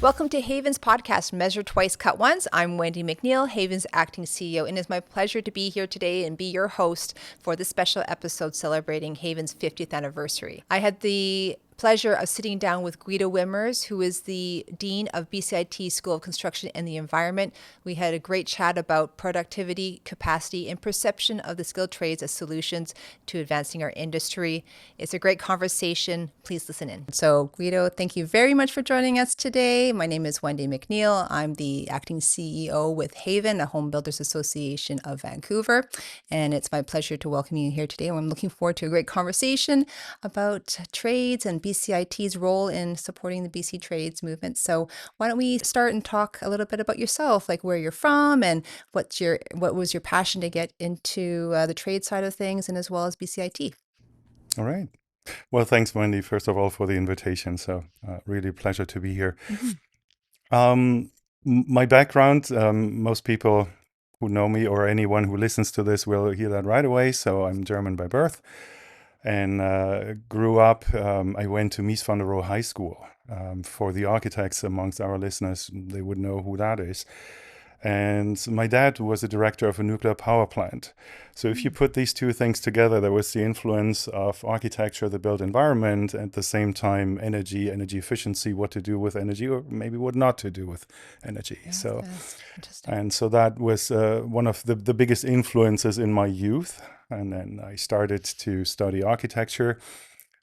Welcome to HAVAN's podcast, Measure Twice, Cut Once. I'm Wendy McNeil, HAVAN's acting CEO, and it's my pleasure to be here today and be your host for this special episode celebrating HAVAN's 50th anniversary. I had the pleasure of sitting down with Guido Wimmers, who is the Dean of BCIT School of Construction and the Environment. We had a great chat about productivity, capacity, and perception of the skilled trades as solutions to advancing our industry. It's a great conversation. Please listen in. So, Guido, thank you very much for joining us today. My name is Wendy McNeil. I'm the acting CEO with HAVAN, a Homebuilders Association of Vancouver, and it's my pleasure to welcome you here today. I'm looking forward to a great conversation about trades and BCIT's role in supporting the BC trades movement. So why don't we start and talk a little bit about yourself, like where you're from and what was your passion to get into the trade side of things, and as well as BCIT. All right. Well, thanks, Wendy, first of all, for the invitation. So really a pleasure to be here. My background, most people who know me or anyone who listens to this will hear that right away. So I'm German by birth and grew up. I went to Mies van der Rohe High School. For the architects amongst our listeners, they would know who that is. And my dad was a director of a nuclear power plant. So if you put these two things together, there was the influence of architecture, the built environment, at the same time, energy efficiency, what to do with energy, or maybe what not to do with energy. Yeah, so, that's interesting. and so that was one of the biggest influences in my youth. And then I started to study architecture.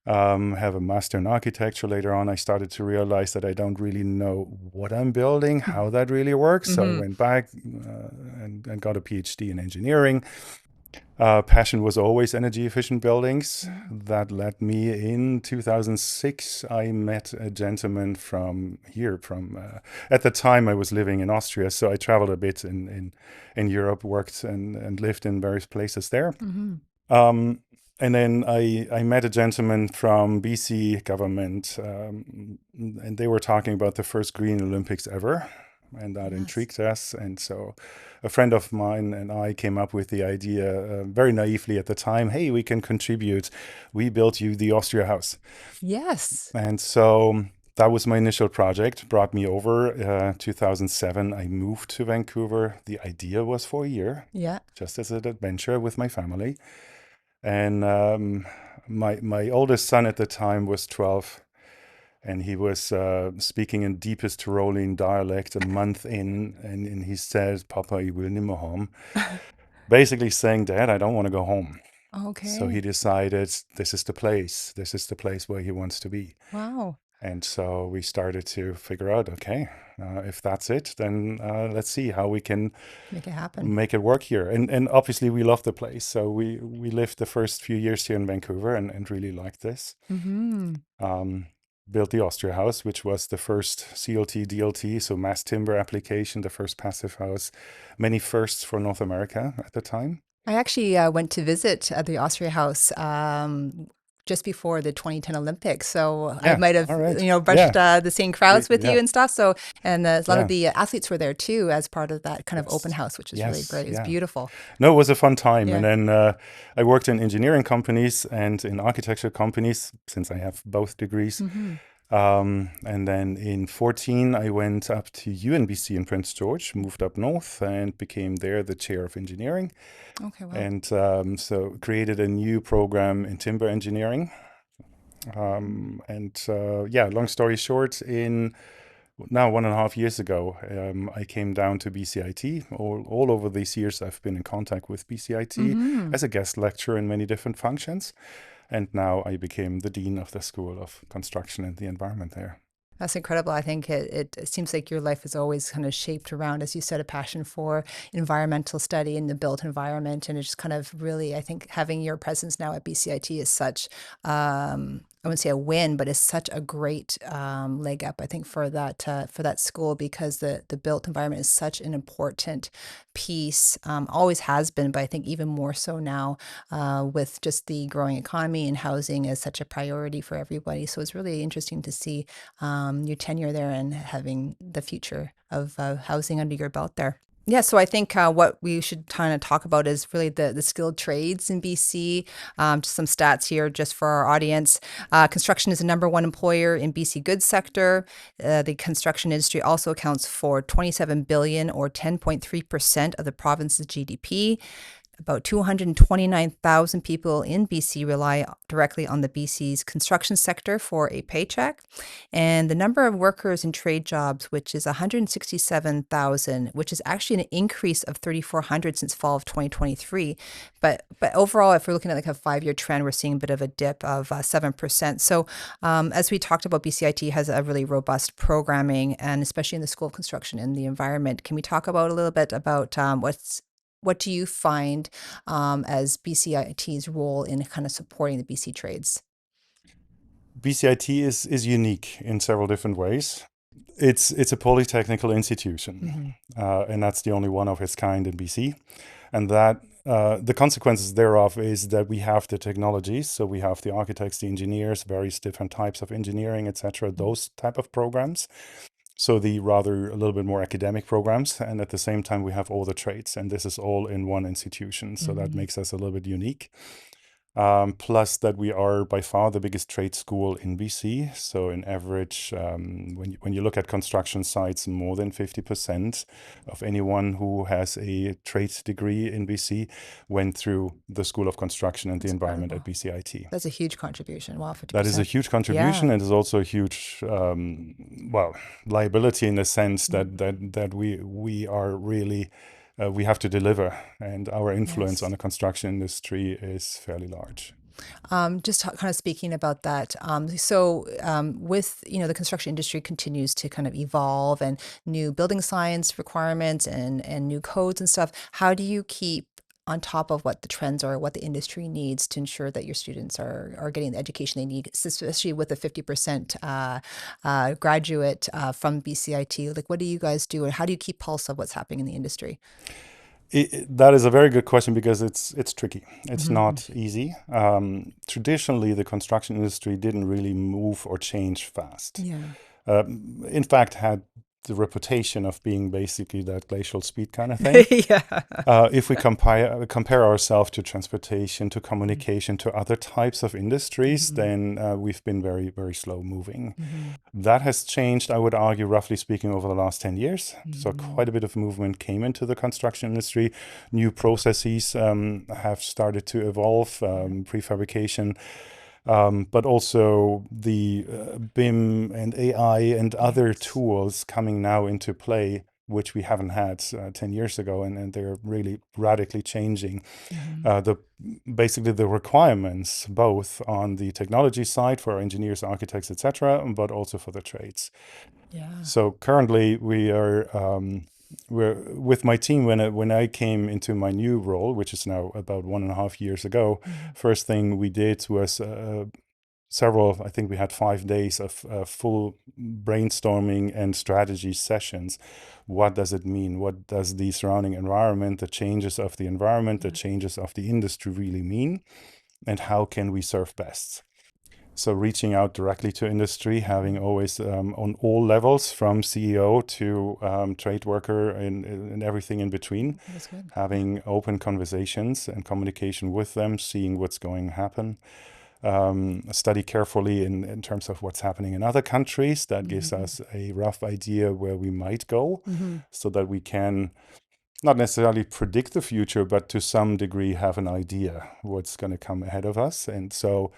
Have a master in architecture. Later on, I started to realize that I don't really know what I'm building, how that really works. So I went back and got a PhD in engineering. Passion was always energy efficient buildings. That led me in 2006. I met a gentleman from here. At the time, I was living in Austria, so I traveled a bit in Europe, worked and lived in various places there. And then I met a gentleman from BC government, and they were talking about the first Green Olympics ever, and that intrigued us. And so a friend of mine and I came up with the idea, very naively at the time, hey, we can contribute. We built you the Austria House. Yes. And so that was my initial project, brought me over. 2007, I moved to Vancouver. The idea was for a year, just as an adventure with my family. And my oldest son at the time was 12, and he was speaking in deepest Tyrolean dialect a month in, and he said, "Papa, I will nimmer home." Basically saying, "Dad, I don't want to go home." Okay. So he decided this is the place. This is the place where he wants to be. Wow. And so we started to figure out, okay, if that's it, then let's see how we can Make it happen. make it work here. And obviously we love the place. So we lived the first few years here in Vancouver and really liked this. Built the Austria House, which was the first CLT, DLT, so mass timber application, the first passive house. Many firsts for North America at the time. I actually went to visit the Austria House just before the 2010 Olympics. So I might have, all right. brushed the same crowds with Yeah. you and stuff. So, and a lot of the athletes were there too, as part of that kind of open house, which is really great. It was beautiful. No, it was a fun time. Yeah. And then I worked in engineering companies and in architecture companies, since I have both degrees. And then in 14, I went up to UNBC in Prince George, moved up north and became there the chair of engineering. Okay, wow. And so created a new program in timber engineering. Long story short, in now 1.5 years ago, I came down to BCIT. All over these years, I've been in contact with BCIT as a guest lecturer in many different functions. And now I became the dean of the School of Construction and the Environment there. That's incredible. I think it seems like your life is always kind of shaped around, as you said, a passion for environmental study and the built environment. And it's just kind of really, I think, having your presence now at BCIT is such, I wouldn't say a win, but it's such a great leg up, I think, for that school, because the built environment is such an important piece, always has been, but I think even more so now with just the growing economy, and housing is such a priority for everybody. So it's really interesting to see your tenure there and having the future of housing under your belt there. Yeah, so I think what we should kind of talk about is really the skilled trades in BC. Just some stats here just for our audience. Construction is the number one employer in BC goods sector. The construction industry also accounts for 27 billion or 10.3% of the province's GDP. About 229,000 people in BC rely directly on the BC's construction sector for a paycheck. And the number of workers in trade jobs, which is 167,000, which is actually an increase of 3,400 since fall of 2023. But overall, if we're looking at like a 5-year trend, we're seeing a bit of a dip of 7%. So as we talked about, BCIT has a really robust programming, and especially in the School of Construction and the environment. Can we talk about a little bit about what do you find as BCIT's role in kind of supporting the BC trades? BCIT is unique in several different ways. It's a polytechnical institution, and that's the only one of its kind in BC. And that the consequences thereof is that we have the technologies, so we have the architects, the engineers, various different types of engineering, etc. Those type of programs. So the rather a little bit more academic programs, and at the same time we have all the trades, and this is all in one institution. So that makes us a little bit unique. Plus that we are by far the biggest trade school in BC. So in average, when you look at construction sites, more than 50% of anyone who has a trade degree in BC went through the School of Construction and the Environment at BCIT. That's a huge contribution. Wow, 50%. That is a huge contribution, and is also a huge, well, liability in the sense that we are really we have to deliver, and our influence on the construction industry is fairly large. Just kind of speaking about that. With the construction industry continues to kind of evolve, and new building science requirements and new codes and stuff. How do you keep on top of what the trends are, what the industry needs to ensure that your students are getting the education they need, especially with a 50% graduate from BCIT? Like, what do you guys do, and how do you keep pulse of what's happening in the industry? That is a very good question because it's tricky. It's not easy. Traditionally, the construction industry didn't really move or change fast. Yeah. In fact, had the reputation of being basically that glacial speed kind of thing. Yeah. If we compare ourselves to transportation, to communication, to other types of industries, then we've been very, very slow moving. That has changed, I would argue, roughly speaking, over the last 10 years. So quite a bit of movement came into the construction industry. New processes have started to evolve, prefabrication. But also the BIM and AI and other tools coming now into play, which we haven't had 10 years ago, and they're really radically changing basically the requirements, both on the technology side for our engineers, architects, etc., but also for the trades. Yeah. So currently we're with my team. When I came into my new role, which is now about 1.5 years ago, first thing we did was I think we had 5 days of full brainstorming and strategy sessions. What does it mean? What does the surrounding environment, the changes of the environment, the changes of the industry really mean? And how can we serve best? So reaching out directly to industry, having always on all levels, from CEO to trade worker and everything in between, That's good. having open conversations and communication with them, seeing what's going to happen. Study carefully in terms of what's happening in other countries. That gives us a rough idea where we might go, so that we can not necessarily predict the future, but to some degree have an idea what's going to come ahead of us. And so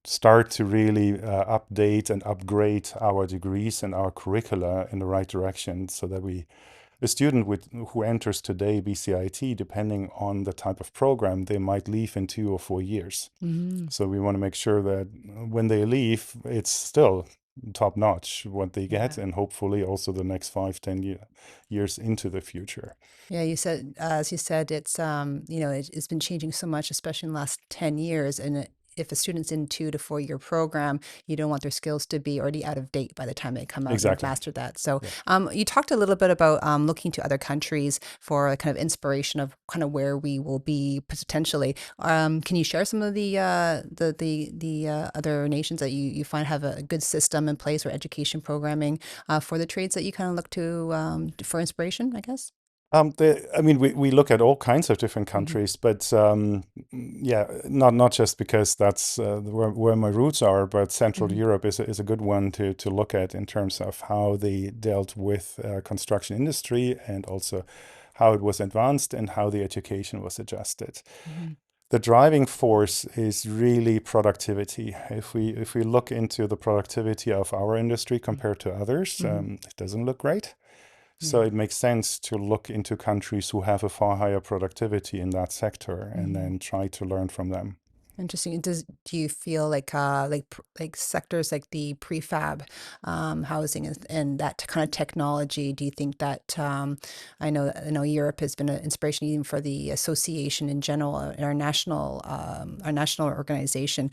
start to really update and upgrade our degrees and our curricula in the right direction, so that a student who enters today BCIT, depending on the type of program, they might leave in 2 or 4 years. So we want to make sure that when they leave, it's still top notch what they get, and hopefully also the next 5-10 years into the future. Yeah, as you said, it's been changing so much, especially in the last 10 years. And if a student's in 2 to 4 year program, you don't want their skills to be already out of date by the time they come out and master that. So you talked a little bit about looking to other countries for a kind of inspiration of kind of where we will be potentially. Can you share some of the other nations that you find have a good system in place or education programming for the trades that you kind of look to for inspiration, I guess? I mean, we look at all kinds of different Hmm. countries, but yeah, not just because that's where my roots are, but Central Hmm. Europe is a good one to look at in terms of how they dealt with construction industry and also how it was advanced and how the education was adjusted. Hmm. The driving force is really productivity. If we look into the productivity of our industry compared to others, Hmm. it doesn't look great. So Yeah. it makes sense to look into countries who have a far higher productivity in that sector and Hmm. then try to learn from them. Interesting. Do you feel like sectors like the prefab housing and that kind of technology? Do you think that I know Europe has been an inspiration even for the association in general. Our national organization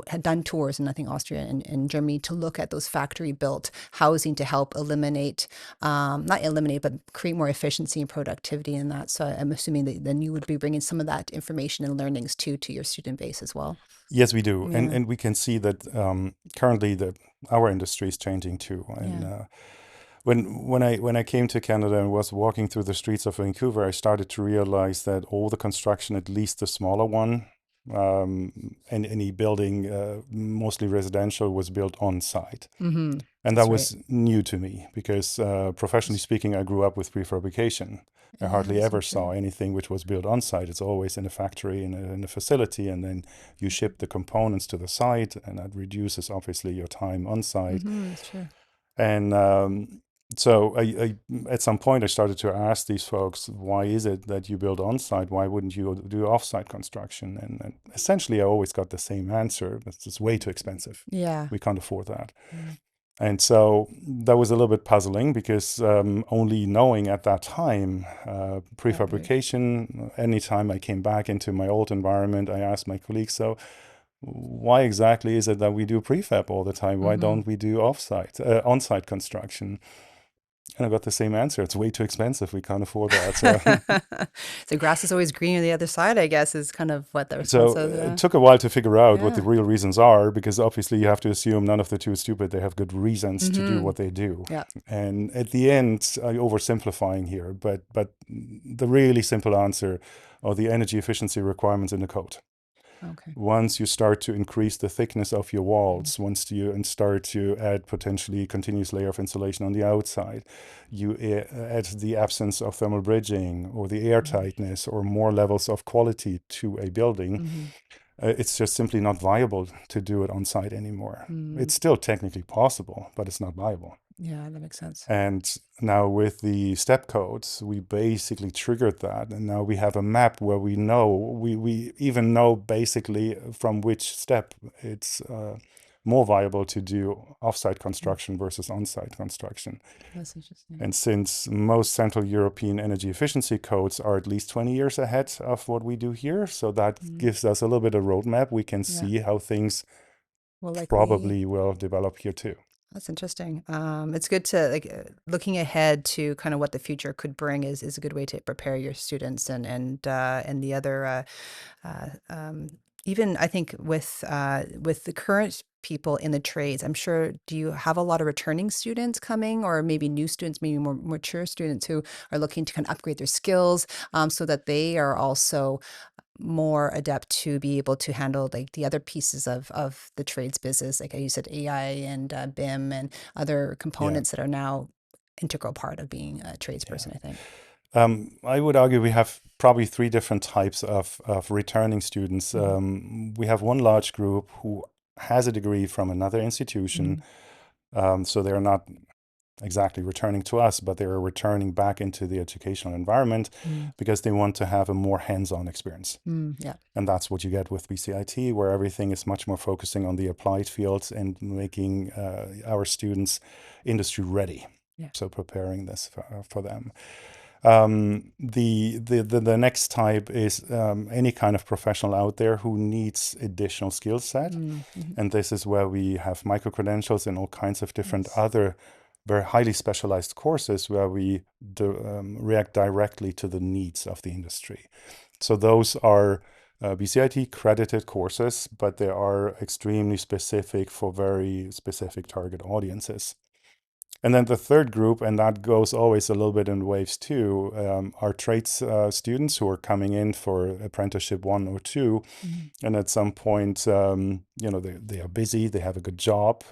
had done tours in I think Austria and Germany to look at those factory built housing to help eliminate not eliminate but create more efficiency and productivity in that. So I'm assuming that then you would be bringing some of that information and learnings to your student base as well. Yes, we do, and Yeah. and we can see that currently our industry is changing too. And Yeah. when I came to Canada and was walking through the streets of Vancouver, I started to realize that all the construction, at least the smaller one, and any building, mostly residential, was built on site. Mm-hmm. And that That's right. was new to me because professionally speaking, I grew up with prefabrication. I Yeah, hardly so ever true. saw anything which was built on site. It's always in a factory, in a facility, and then you ship the components to the site, and that reduces obviously your time on site. Mm-hmm. That's true. And so at some point, I started to ask these folks, why is it that you build on site? Why wouldn't you do off site construction? And essentially, I always got the same answer. It's just way too expensive. Yeah. We can't afford that. Yeah. And so that was a little bit puzzling because only knowing at that time Yeah. Right. prefabrication, anytime I came back into my old environment, I asked my colleagues, so why exactly is it that we do prefab all the time? Why Mm-hmm. don't we do on-site construction? And I got the same answer. It's way too expensive. We can't afford that. So The grass is always green on the other side, I guess, is kind of what the response So is. it took a while to figure out what the Yeah. real reasons are, because obviously you have to assume none of the two is stupid. They have good reasons to do Mm-hmm. what they do. Yeah. And at the end, I'm oversimplifying here, but the really simple answer are the energy efficiency requirements in the code. Okay. Once you start to increase the thickness of your Mm-hmm. walls, once you and start to add potentially continuous layer of insulation on the outside, you add the absence of thermal bridging or the air tightness or more levels of quality to a building, Mm-hmm. it's just simply not viable to do it on site anymore. Mm-hmm. It's still technically possible, but it's not viable. Yeah, that makes sense. And now with the step codes, we basically triggered that. And now we have a map where we even know basically from which step it's more viable to do offsite Mm. construction versus on-site construction. That's interesting. And since most Central European energy efficiency codes are at least 20 years ahead of what we do here, so that Mm. gives us a little bit of roadmap. We can Yeah. see how things Well, likely. probably will develop here too. That's interesting. It's good to looking ahead to kind of what the future could bring is a good way to prepare your students and the other uh, um, even I think with the current people in the trades, I'm sure. Do you have a lot of returning students coming, or maybe new students, maybe more mature students who are looking to kind of upgrade their skills so that they are also more adept to be able to handle like the other pieces of the trades business, like you said, AI and BIM and other Yeah, components that are now integral part of being a yeah. tradesperson, I think. I would argue we have probably three different types of returning students. Hmm. We have one large group who has a degree from another institution, Hmm. so they're not exactly returning to us, but they're returning back into the educational environment Mm. because they want to have a more hands-on experience. Mm. Yeah. And that's what you get with BCIT, where everything is much more focusing on the applied fields and making our students industry ready. Yeah. So preparing this for them. The next type is any kind of professional out there who needs additional skill set. Mm. Hmm. And this is where we have micro credentials and all kinds of different Yes. other very highly specialized courses where we react directly to the needs of the industry. So those are BCIT credited courses, but they are extremely specific for very specific target audiences. And then the third group, and that goes always a little bit in waves too, are trades students who are coming in for apprenticeship 1 or 2. Mhm. And at some point, they are busy, they have a good job.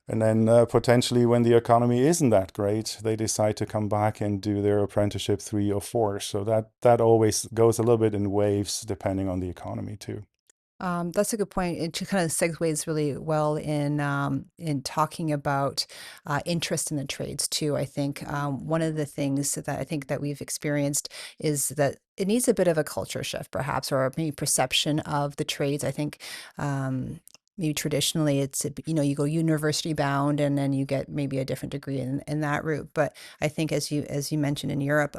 And then potentially when the economy isn't that great, they decide to come back and do their apprenticeship 3 or 4. So that always goes a little bit in waves depending on the economy too. That's a good point. It just kind of segues really well in talking about interest in the trades too. I think one of the things that I think that we've experienced is that it needs a bit of a culture shift, perhaps, or maybe perception of the trades. I think maybe traditionally it's you go university bound and then you get maybe a different degree in that route. But I think as you mentioned in Europe,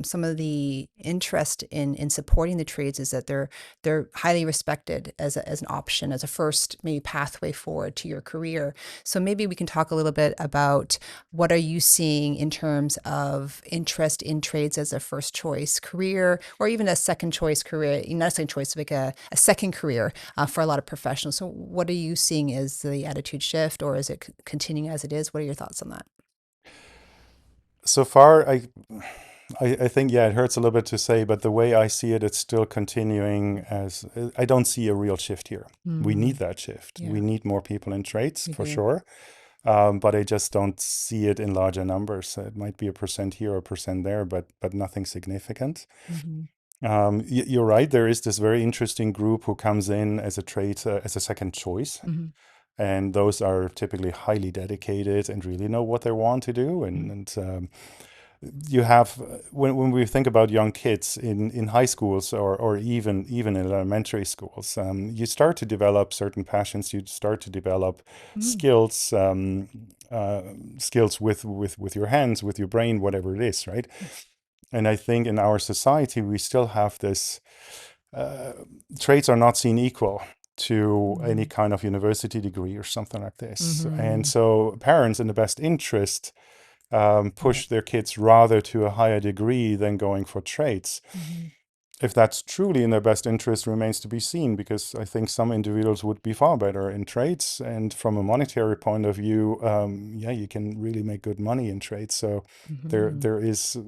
some of the interest in supporting the trades is that they're highly respected as an option, as a first maybe pathway forward to your career. So maybe we can talk a little bit about what are you seeing in terms of interest in trades as a first choice career, or even a second choice career, not a second choice, like a second career for a lot of professionals. So what are you seeing as the attitude shift, or is it continuing as it is? What are your thoughts on that? So far, I think, yeah, it hurts a little bit to say, but the way I see it, it's still continuing as I don't see a real shift here. We need that shift. Yeah, We need more people in trades we for do. sure. But I just don't see it in larger numbers. It might be a percent here or a percent there, but nothing significant. Hmm. You're right. There is this very interesting group who comes in as a trade, as a second choice. Hmm. And those are typically highly dedicated and really know what they want to do. And you have, when we think about young kids in high schools or even in elementary schools, you start to develop certain passions. You start to develop Hmm. skills, skills with your hands, with your brain, whatever it is, right? And I think in our society we still have this. Uh, Trades are not seen equal to any Hmm. kind of university degree or something like this. And Hmm. so parents in the best interest Yeah. push their kids rather to a higher degree than going for trades. Hmm. If that's truly in their best interest remains to be seen, because I think some individuals would be far better in trades. And from a monetary point of view, yeah, you can really make good money in trades. So Hmm. there is,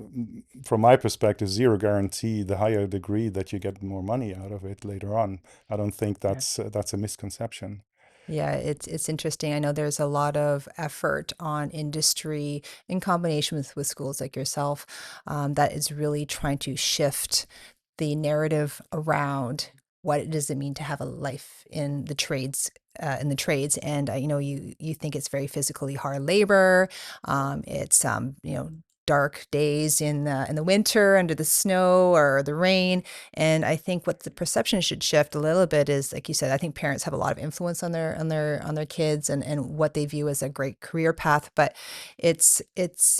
from my perspective, zero guarantee the higher degree that you get more money out of it later on. I don't think Yeah. that's a misconception. Yeah, it's interesting. I know there's a lot of effort on industry in combination with schools like yourself, that is really trying to shift the narrative around what does it mean to have a life in the trades. And you think it's very physically hard labor. It's dark days in the winter under the snow or the rain. And I think what the perception should shift a little bit is, like you said, I think parents have a lot of influence on their kids and what they view as a great career path. But it's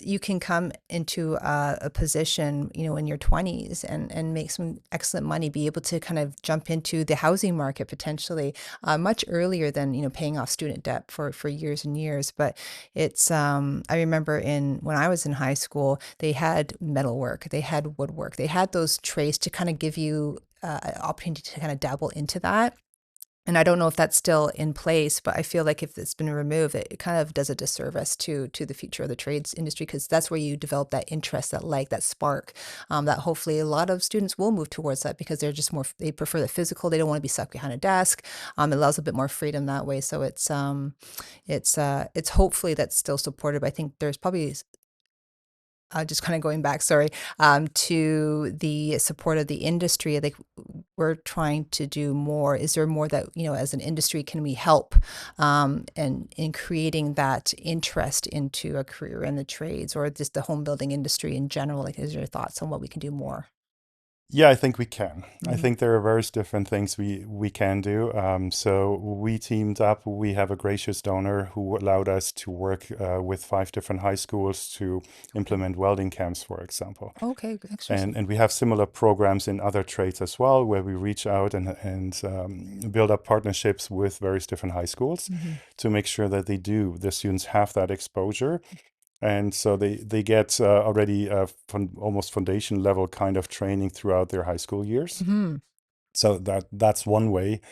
you can come into a position, in your 20s and make some excellent money, be able to kind of jump into the housing market potentially much earlier than paying off student debt for years and years. But it's I remember in when I was in high school, they had metalwork, they had woodwork, they had those trades to kind of give you an opportunity to kind of dabble into that. And I don't know if that's still in place, but I feel like if it's been removed, it kind of does a disservice to the future of the trades industry, because that's where you develop that interest, that spark, that hopefully a lot of students will move towards that because they're just more, they prefer the physical. They don't want to be stuck behind a desk. It allows a bit more freedom that way. So it's hopefully that's still supported. But I think there's probably just kind of going back, sorry, to the support of the industry. Like we're trying to do more. Is there more that, as an industry, can we help and in creating that interest into a career in the trades or just the home building industry in general? Like, is your thoughts on what we can do more? Yeah, I think we can. I Mhm. think there are various different things we can do. So we teamed up. We have a gracious donor who allowed us to work with 5 different high schools to Okay. implement welding camps, for example. Okay. And we have similar programs in other trades as well, where we reach out and build up partnerships with various different high schools Hmm. to make sure that the students have that exposure, and so they get already almost foundation level kind of training throughout their high school years. Hmm. So that's one way.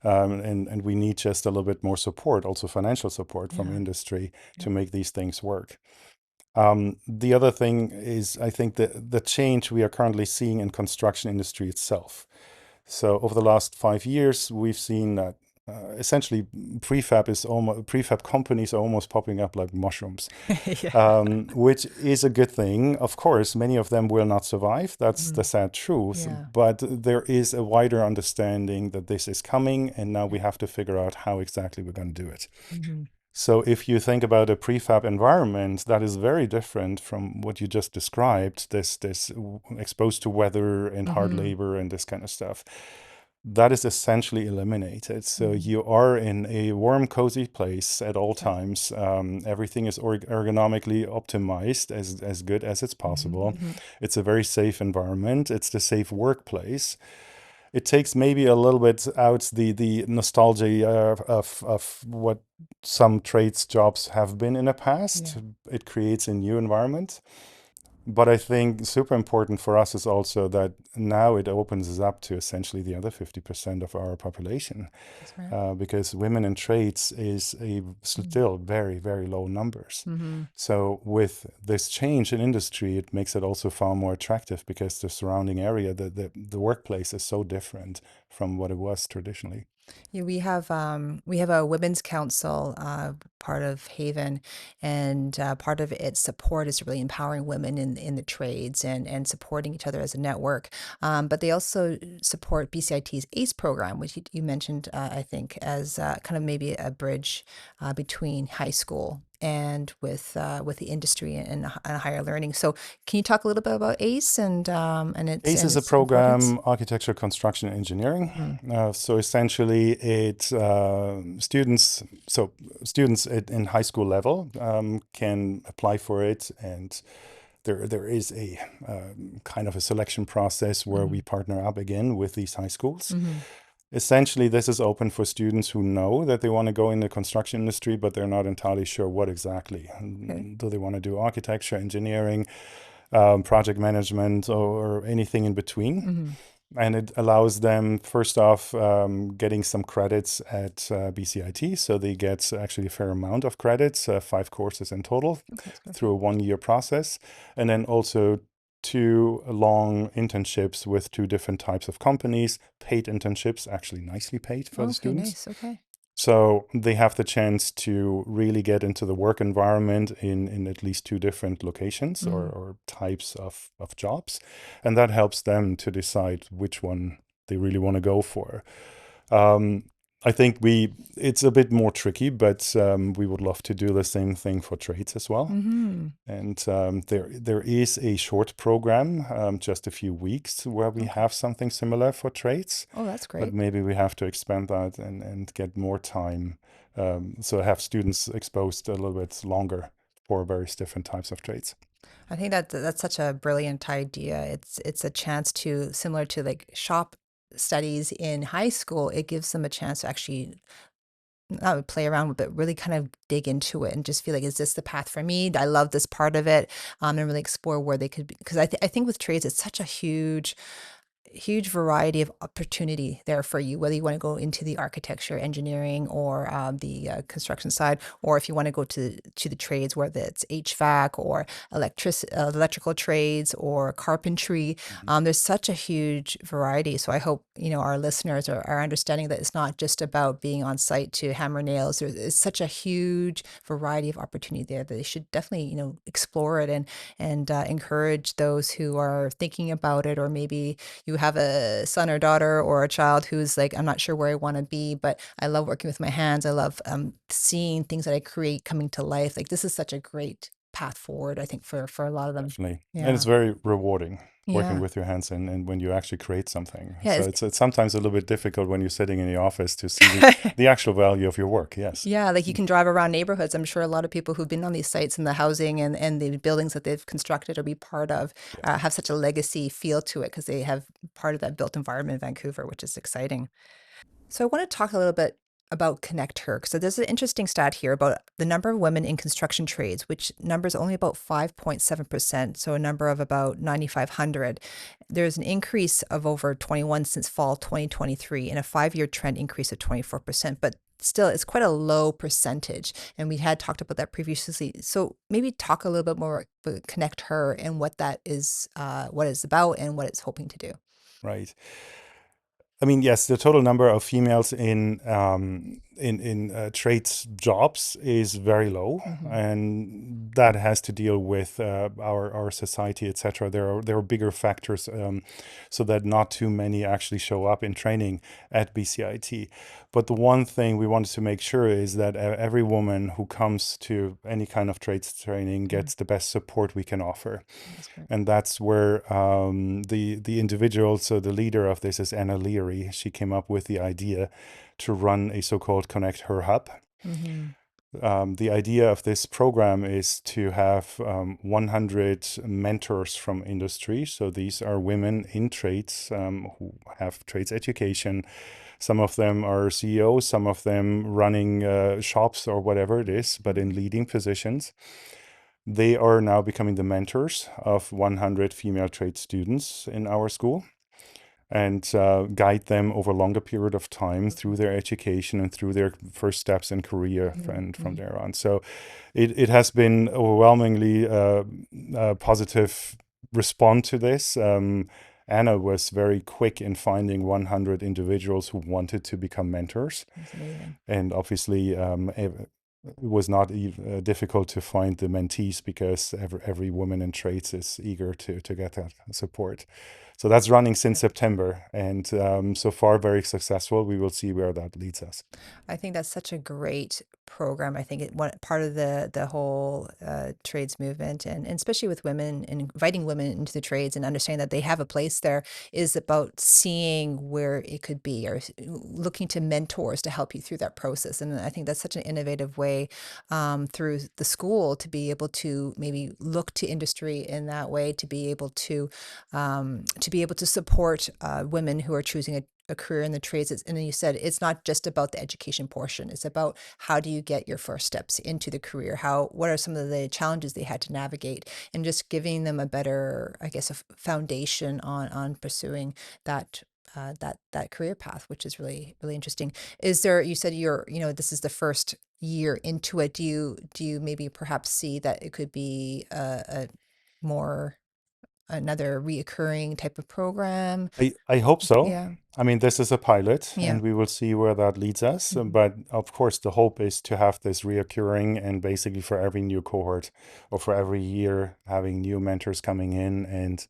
And we need just a little bit more support, also financial support from Yeah. industry to Yeah. make these things work. The other thing is, I think, the change we are currently seeing in construction industry itself. So over the last 5 years, we've seen that essentially prefab companies are almost popping up like mushrooms, Yeah. which is a good thing. Of course, many of them will not survive. That's the sad truth. Yeah. But there is a wider understanding that this is coming, and now we have to figure out how exactly we're going to do it. Mm-hmm. So if you think about a prefab environment, that is very different from what you just described, this exposed to weather and hard Mm-hmm. labor and this kind of stuff. That is essentially eliminated. So Mm-hmm. you are in a warm, cozy place at all Right. times. Everything is ergonomically optimized as good as it's possible. Mm-hmm. It's a very safe environment. It's the safe workplace. It takes maybe a little bit out the nostalgia of what some trades jobs have been in the past. Yeah. It creates a new environment. But I think super important for us is also that now it opens us up to essentially the other 50% of our population, That's right. because women in trades is a still very, very low numbers. Mm-hmm. So with this change in industry, it makes it also far more attractive because the surrounding area, the workplace is so different from what it was traditionally. Yeah, we have a women's council, part of Haven, and part of its support is really empowering women in the trades and supporting each other as a network. But they also support BCIT's ACE program, which you mentioned, I think, as kind of maybe a bridge between high school and with the industry and higher learning. So, can you talk a little bit about ACE ACE and is a its importance? program, architecture, construction, and engineering. Mm, So essentially, it students in high school level can apply for it, and there is a kind of a selection process where we mm, partner up again with these high schools. mm-hmm. Essentially, this is open for students who know that they want to go in the construction industry, but they're not entirely sure what exactly. Okay. Do they want to do architecture, engineering, project management, or anything in between? Mm-hmm. And it allows them, first off, getting some credits at BCIT. So they get actually a fair amount of credits, 5 courses in total, Okay, that's good. through a 1 year process. And then also 2 long internships with 2 different types of companies, paid internships, actually nicely paid for the Okay, students. nice. Okay. So they have the chance to really get into the work environment in at least 2 different locations Mm-hmm. or types of jobs. And that helps them to decide which one they really want to go for. Um, I think it's a bit more tricky, but we would love to do the same thing for trades as well. Mm-hmm. And there is a short program, just a few weeks, where we Okay. have something similar for trades, Oh, that's but great. maybe we have to expand that and get more time, so have students exposed a little bit longer for various different types of trades. I think that that's such a brilliant idea. It's a chance to similar to like shop studies in high school. It gives them a chance to actually not play around with, but really kind of dig into it and just feel like, is this the path for me? I love this part of it, and really explore where they could be. Because I think with trades, it's such a huge variety of opportunity there for you, whether you want to go into the architecture, engineering, or the construction side, or if you want to go to the trades, whether it's HVAC or electrical trades or carpentry. Mhm. There's such a huge variety. So I hope our listeners are understanding that it's not just about being on site to hammer nails. There's such a huge variety of opportunity there that they should definitely explore it and encourage those who are thinking about it, or maybe you have a son or daughter or a child who's like, I'm not sure where I want to be, but I love working with my hands. I love seeing things that I create coming to life. Like this is such a great path forward, I think, for a lot of them. Definitely. And Yeah. it's very rewarding working Yeah. with your hands and when you actually create something. Yeah. So it's sometimes a little bit difficult when you're sitting in the office to see the actual value of your work. Yes. Yeah, like you can drive around neighborhoods. I'm sure a lot of people who've been on these sites and the housing and the buildings that they've constructed or be part of Yes. have such a legacy feel to it because they have part of that built environment in Vancouver, which is exciting. So I want to talk a little bit about Connect Her. So there's an interesting stat here about the number of women in construction trades, which number is only about 5.7%, so a number of about 9,500. There's an increase of over 21 since fall 2023 and a 5-year trend increase of 24%, but still it's quite a low percentage. And we had talked about that previously. So maybe talk a little bit more about Connect Her and what that is, what it's about and what it's hoping to do. Right. I mean, yes, the total number of females in trades jobs is very low, and that has to deal with our society, etc. There are bigger factors, so that not too many actually show up in training at BCIT. But the one thing we wanted to make sure is that every woman who comes to any kind of trades training gets the best support we can offer. That's great. And that's where the individual, so the leader of this is Anna Leary. She came up with the idea to run a so-called Connect Her Hub. The idea of this program is to have 100 mentors from industry. So these are women in trades who have trades education. Some of them are CEOs, some of them running shops or whatever it is, but in leading positions. They are now becoming the mentors of 100 female trade students in our school, and guide them over a longer period of time through their education and through their first steps in career and from there on. So it has been overwhelmingly positive response to this. Anna was very quick in finding 100 individuals who wanted to become mentors. That's amazing. And obviously, it was not difficult to find the mentees, because every woman in trades is eager to get that support. So that's running since September, and so far very successful. We will see where that leads us. I think that's such a great program. I think part of the whole trades movement, and especially with women and inviting women into the trades and understanding that they have a place there, is about seeing where it could be, or looking to mentors to help you through that process. And I think that's such an innovative way through the school to be able to maybe look to industry in that way, to be able to support women who are choosing a career in the trades. And then you said it's not just about the education portion. It's about how do you get your first steps into the career? What are some of the challenges they had to navigate, and just giving them a better, I guess, a foundation on pursuing that that career path, which is really, really interesting. You said this is the first year into it. Do you maybe perhaps see that it could be a more another reoccurring type of program? I hope so. Yeah. I mean, this is a pilot, Yeah. and we will see where that leads us. But of course, the hope is to have this reoccurring, and basically for every new cohort or for every year, having new mentors coming in and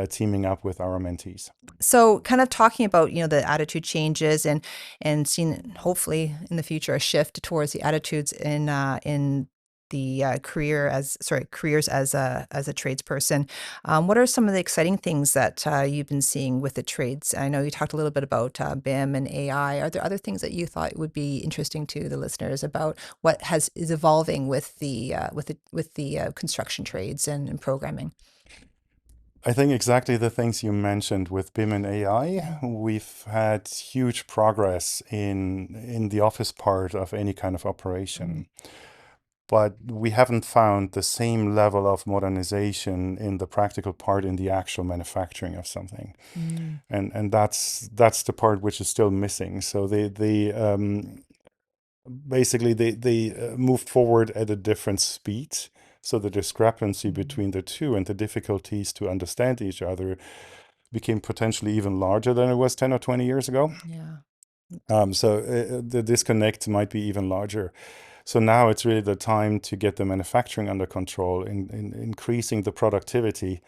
teaming up with our mentees. So kind of talking about, the attitude changes and seeing hopefully in the future a shift towards the attitudes in the careers as a tradesperson. What are some of the exciting things that you've been seeing with the trades? I know you talked a little bit about BIM and AI. Are there other things that you thought would be interesting to the listeners about what is evolving with the construction trades and programming? I think exactly the things you mentioned with BIM and AI. We've had huge progress in the office part of any kind of operation. But we haven't found the same level of modernization in the practical part, in the actual manufacturing of something. And that's the part which is still missing. So they move forward at a different speed. So the discrepancy between the two and the difficulties to understand each other became potentially even larger than it was 10 or 20 years ago. Yeah. So the disconnect might be even larger. So now it's really the time to get the manufacturing under control, in increasing the productivity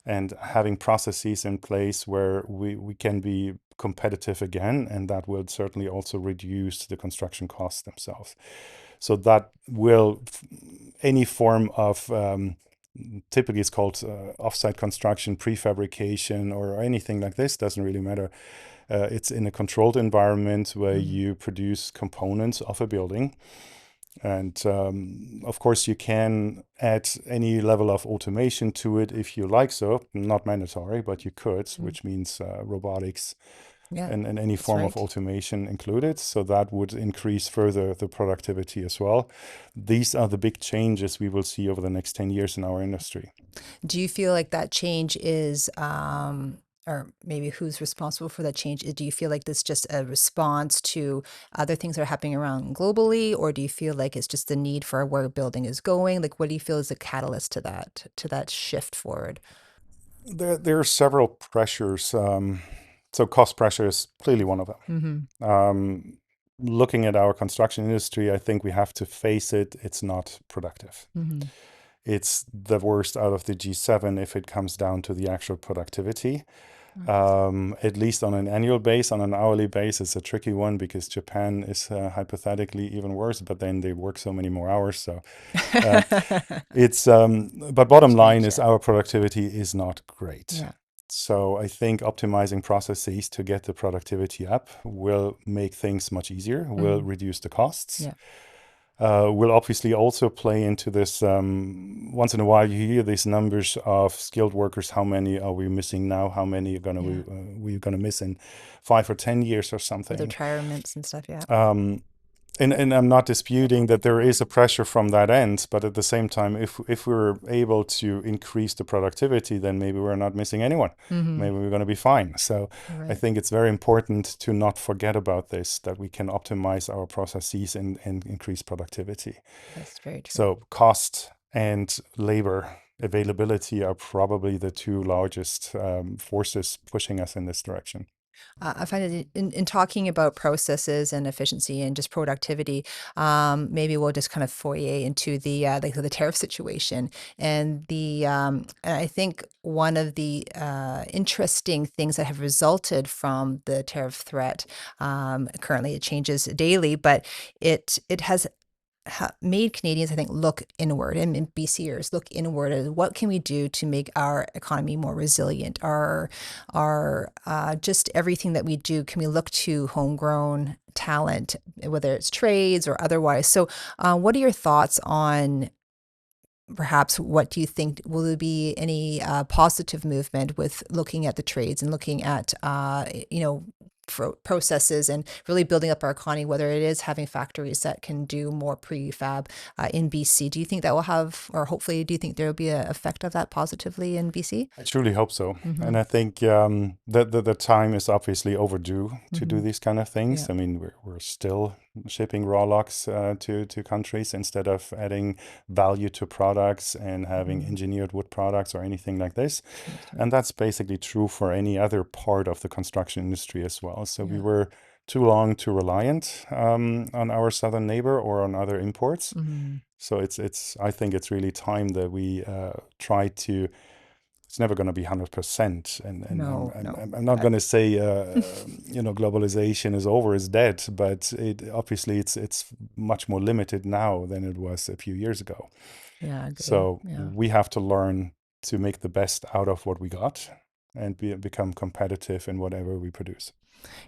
and having processes in place where we can be competitive again, and that will certainly also reduce the construction costs themselves. So that will, any form of, typically it's called offsite construction, prefabrication, or anything like this, doesn't really matter. It's in a controlled environment where you produce components of a building. And of course, you can add any level of automation to it if you like so. Not mandatory, but you could, which means robotics, Yeah, and any that's form of right. automation included. So that would increase further the productivity as well. These are the big changes we will see over the next 10 years in our industry. Do you feel like that change is, or maybe who's responsible for that change? Do you feel like this just a response to other things that are happening around globally, or do you feel like it's just the need for where building is going? Like, what do you feel is the catalyst to that shift forward? There are several pressures. So cost pressure is clearly one of them. Mm-hmm. Looking at our construction industry, I think we have to face it. It's not productive. Mm-hmm. It's the worst out of the G7 if it comes down to the actual productivity. Right. At least on an annual base, on an hourly base, it's a tricky one because Japan is hypothetically even worse, but then they work so many more hours. So uh, but bottom line Change, is yeah. our productivity is not great. Yeah. So I think optimizing processes to get the productivity up will make things much easier, will Mm-hmm. reduce the costs. Yeah. Will obviously also play into this. Once in a while, you hear these numbers of skilled workers. How many are we missing now? How many are Yeah. we gonna miss in 5 or 10 years or With something? retirements and stuff. Yeah. Um, and I'm not disputing that there is a pressure from that end, but at the same time, if we're able to increase the productivity, then maybe we're not missing anyone. Mm-hmm. Maybe we're going to be fine. So I Right. think it's very important to not forget about this, that we can optimize our processes and increase productivity. That's very true. So cost and labor availability are probably the two largest forces pushing us in this direction. I find it in talking about processes and efficiency and just productivity, maybe we'll just kind of foyer into the tariff situation and I think one of the interesting things that have resulted from the tariff threat. Currently, it changes daily, but it has made Canadians, I think, look inward and BCers look inward at what can we do to make our economy more resilient, our just everything that we do. Can we look to homegrown talent, whether it's trades or otherwise? So, what are your thoughts on perhaps what do you think will there be any positive movement with looking at the trades and looking at processes and really building up our economy, whether it is having factories that can do more prefab in BC? Do you think that will have, or hopefully do you think there will be an effect of that positively in BC? I truly hope so. Mm-hmm. And I think that the time is obviously overdue to do Mm-hmm. these kind of things. Yeah. I mean, we're still shipping raw logs to countries instead of adding value to products and having Mm-hmm. engineered wood products or anything like this. That's right. And that's basically true for any other part of the construction industry as well. So we Yeah. were too long too reliant on our southern neighbor or on other imports. Mm-hmm. So I think it's really time that we try to. It's never going to be 100%, and No, no. I'm not going to say globalization is over, is dead, but it obviously it's much more limited now than it was a few years ago. Yeah, I agree. So Yeah. we have to learn to make the best out of what we got and become competitive in whatever we produce.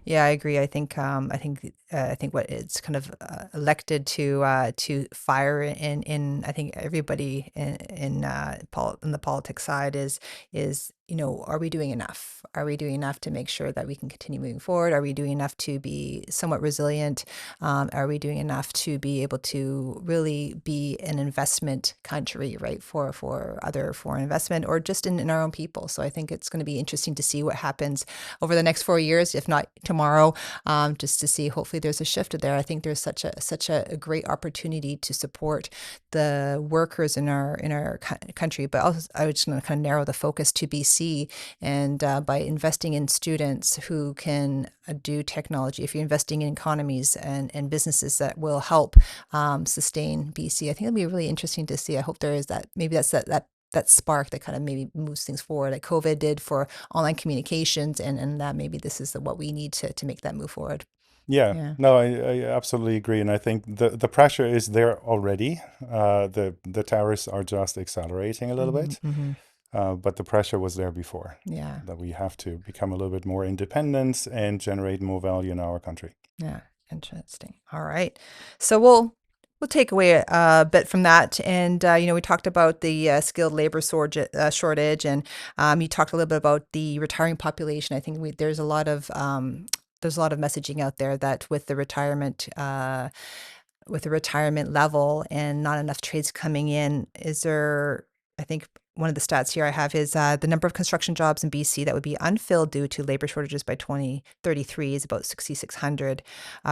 Yeah, I agree. I think what it's kind of elected to fire in I think everybody in the politics side is are we doing enough? Are we doing enough to make sure that we can continue moving forward? Are we doing enough to be somewhat resilient? Are we doing enough to be able to really be an investment country, right, for other foreign investment or just in our own people? So I think it's going to be interesting to see what happens over the next 4 years, if not tomorrow, just to see. Hopefully, there's a shift there. I think there's such a great opportunity to support the workers in our country. But also, I was just going to kind of narrow the focus to BC, and by investing in students who can do technology, if you're investing in economies and businesses that will help sustain BC, I think it'll be really interesting to see. I hope there is that. Maybe that's that spark that kind of maybe moves things forward, like COVID did for online communications, and that maybe this is what we need to make that move forward. Yeah, Yeah. no, I absolutely agree, and I think the pressure is there already. The tariffs are just accelerating a little Mm-hmm, bit. mm-hmm. But the pressure was there before, Yeah. that we have to become a little bit more independent and generate more value in our country. Yeah. Interesting. All right. So we'll we'll take away a bit from that. And, we talked about the skilled labor shortage, and you talked a little bit about the retiring population. I think there's a lot of messaging out there that with the retirement level and not enough trades coming in, I think one of the stats here I have is the number of construction jobs in BC that would be unfilled due to labor shortages by 2033 is about 6,600,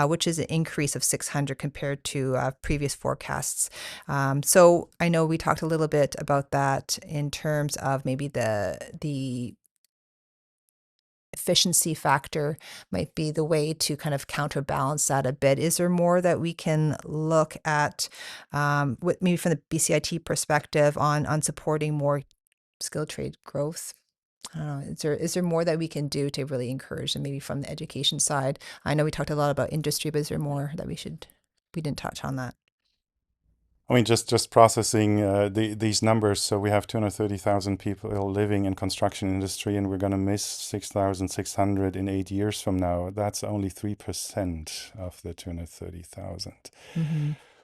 which is an increase of 600 compared to previous forecasts. So I know we talked a little bit about that in terms of maybe the efficiency factor might be the way to kind of counterbalance that a bit. Is there more that we can look at, maybe from the BCIT perspective on supporting more skilled trade growth? I don't know. Is there more that we can do to really encourage, and maybe from the education side? I know we talked a lot about industry, but is there more that we didn't touch on that? I mean, just processing these numbers. So we have 230,000 people living in construction industry, and we're going to miss 6,600 in 8 years from now. That's only 3% of the 230,000.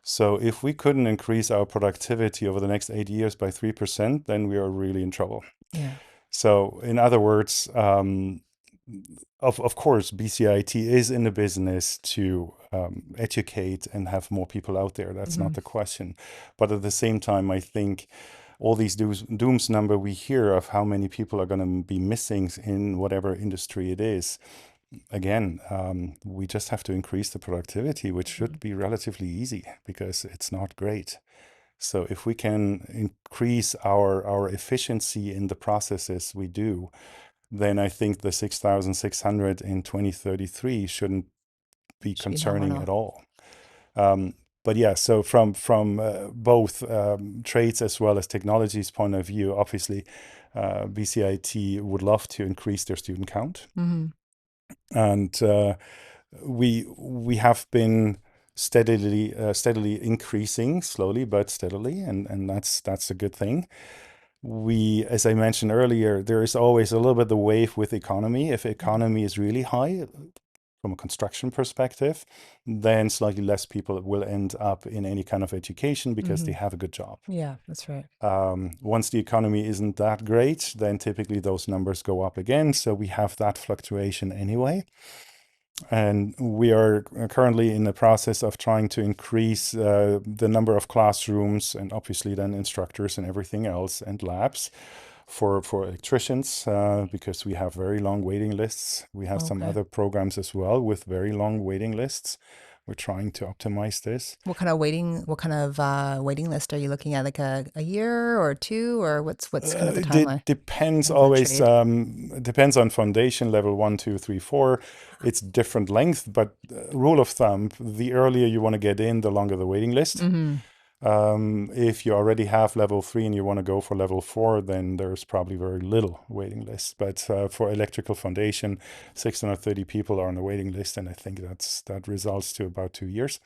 So if we couldn't increase our productivity over the next 8 years by 3%, then we are really in trouble. Yeah. So in other words, of course, BCIT is in the business to educate and have more people out there. That's not the question. But at the same time, I think all these dooms number we hear of how many people are going to be missing in whatever industry it is. Again, we just have to increase the productivity, which should be relatively easy because it's not great. So if we can increase our efficiency in the processes we do, then I think the 6,600 in 2033 shouldn't be concerning at all. But yeah, so from both trades as well as technologies point of view, obviously, BCIT would love to increase their student count. And we have been steadily increasing, slowly but steadily, and that's a good thing. As I mentioned earlier, there is always a little bit the wave with economy. If economy is really high from a construction perspective, then slightly less people will end up in any kind of education because they have a good job. Yeah, that's right. Once the economy isn't that great, then typically those numbers go up again. So we have that fluctuation anyway. And we are currently in the process of trying to increase the number of classrooms and obviously then instructors and everything else and labs for electricians because we have very long waiting lists. We have some other programs as well with very long waiting lists. We're trying to optimize this. What kind of waiting list are you looking at? Like a year or two, or what's kind of the timeline? It depends always. Depends on foundation level 1, 2, 3, 4. It's different length, but rule of thumb: the earlier you want to get in, the longer the waiting list. If you already have level 3 and you want to go for level 4, then there's probably very little waiting list. But for electrical foundation, 630 people are on the waiting list, and I think that results to about 2 years.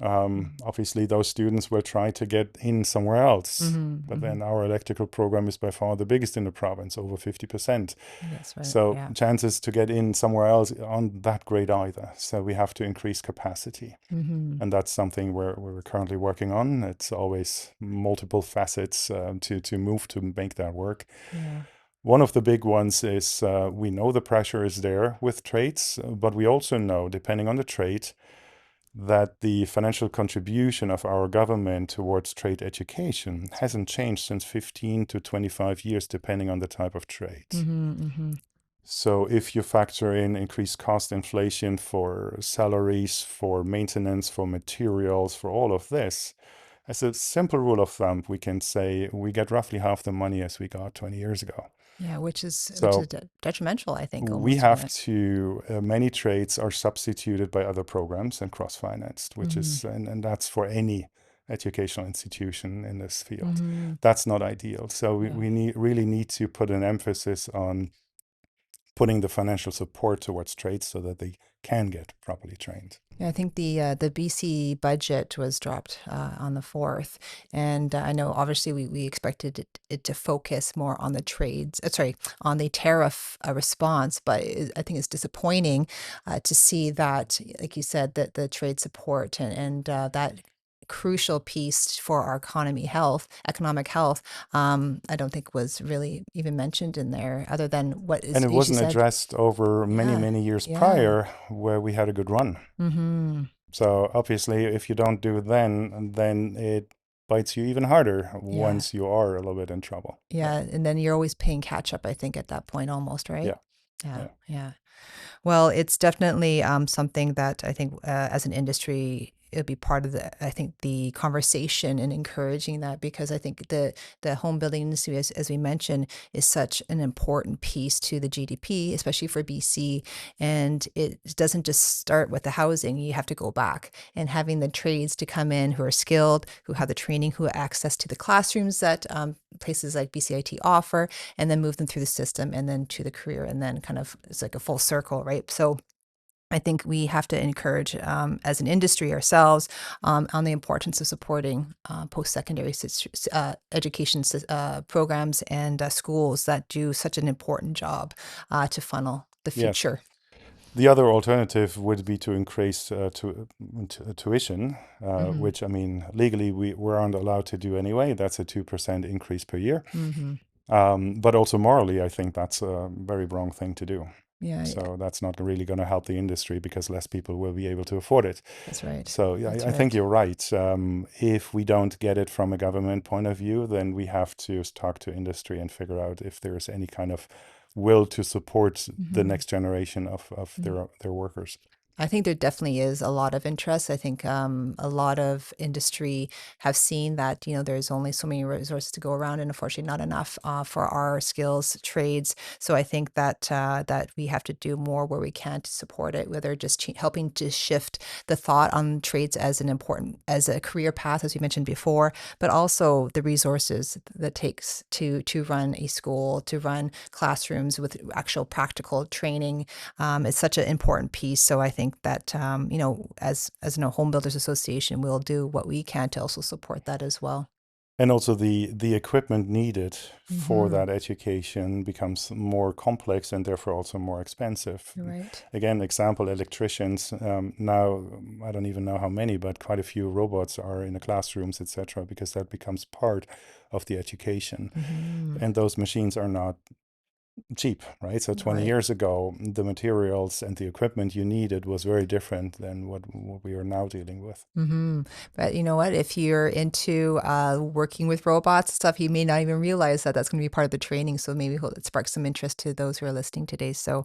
Obviously, those students will try to get in somewhere else, but then our electrical program is by far the biggest in the province, over 50%. That's right. So chances to get in somewhere else aren't that great either. So we have to increase capacity, and that's something we're currently working on. It's always multiple facets to move to make that work. One of the big ones is we know the pressure is there with trades, but we also know, depending on the trade, that the financial contribution of our government towards trade education hasn't changed since 15 to 25 years, depending on the type of trade. So if you factor in increased cost inflation for salaries, for maintenance, for materials, for all of this, as a simple rule of thumb, we can say we get roughly half the money as we got 20 years ago. Yeah, which is detrimental, I think. We have to, many trades are substituted by other programs and cross-financed, which is, and that's for any educational institution in this field. That's not ideal. So we really need to put an emphasis on putting the financial support towards trades so that they can get properly trained. Yeah, I think the BC budget was dropped on the 4th, and I know obviously we expected it to focus more on the on the tariff response, but I think it's disappointing to see that, like you said, that the trade support and that crucial piece for our economic health, I don't think was really even mentioned in there, other than what is And it as you wasn't said. addressed over many, Yeah, many years yeah. prior where we had a good run. Mm-hmm. So obviously, if you don't do it then it bites you even harder Yeah, once you are a little bit in trouble. yeah. And then you're always paying catch up, I think, at that point almost, right? Yeah, Yeah, yeah. yeah. Well, it's definitely something that I think as an industry, it'll be part of I think, the conversation and encouraging that, because I think the home building industry, as we mentioned, is such an important piece to the GDP, especially for BC. And it doesn't just start with the housing. You have to go back, and having the trades to come in who are skilled, who have the training, who have access to the classrooms that places like BCIT offer, and then move them through the system and then to the career, and then kind of it's like a full circle, right? So I think we have to encourage, as an industry ourselves, on the importance of supporting post-secondary education programs and schools that do such an important job to funnel the Yes. future. The other alternative would be to increase tuition, Mm-hmm. which, I mean, legally we aren't allowed to do anyway. That's a 2% increase per year. Mm-hmm. But also morally, I think that's a very wrong thing to do. Yeah, yeah, So that's not really going to help the industry because less people will be able to afford it. that's right. So yeah, That's I think right. you're right. If we don't get it from a government point of view, then we have to talk to industry and figure out if there's any kind of will to support the Mm-hmm. next generation of their workers. I think there definitely is a lot of interest. I think a lot of industry have seen that, there's only so many resources to go around, and unfortunately not enough for our skills trades. So I think that we have to do more where we can to support it, whether just helping to shift the thought on trades as as a career path, as we mentioned before, but also the resources that takes to run a school, to run classrooms with actual practical training. Is such an important piece. So I think that as a home builders association, we'll do what we can to also support that as well. And also the equipment needed for Mm-hmm. that education becomes more complex and therefore also more expensive. You're right. Again, example, electricians. Now, I don't even know how many, but quite a few robots are in the classrooms, etc., because that becomes part of the education. Mm-hmm. And those machines are not cheap, right? So 20 Right. years ago, the materials and the equipment you needed was very different than what we are now dealing with. Mm-hmm. But you know what? If you're into working with robots and stuff, you may not even realize that that's going to be part of the training. So maybe it sparks some interest to those who are listening today. So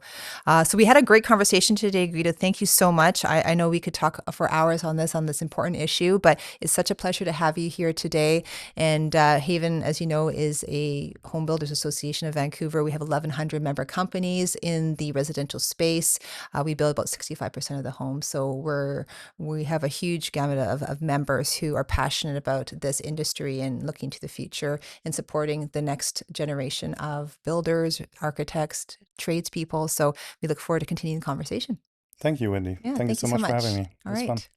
we had a great conversation today, Guido. Thank you so much. I know we could talk for hours on this important issue, but it's such a pleasure to have you here today. And Haven, as you know, is a home builders association of Vancouver. We have 1,100 member companies in the residential space. We build about 65% of the homes. So we have a huge gamut of members who are passionate about this industry and looking to the future and supporting the next generation of builders, architects, tradespeople. So we look forward to continuing the conversation. Thank you, Wendy. Yeah, Thank you thank you so so much for having much. me. It All was fun. right.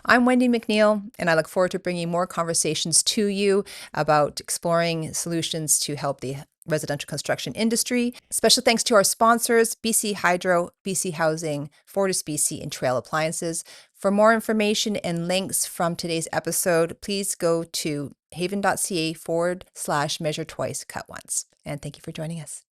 I'm Wendy McNeil, and I look forward to bringing more conversations to you about exploring solutions to help the residential construction industry. Special thanks to our sponsors, BC Hydro, BC Housing, Fortis BC, and Trail Appliances. For more information and links from today's episode, please go to haven.ca/measure twice, cut once. And thank you for joining us.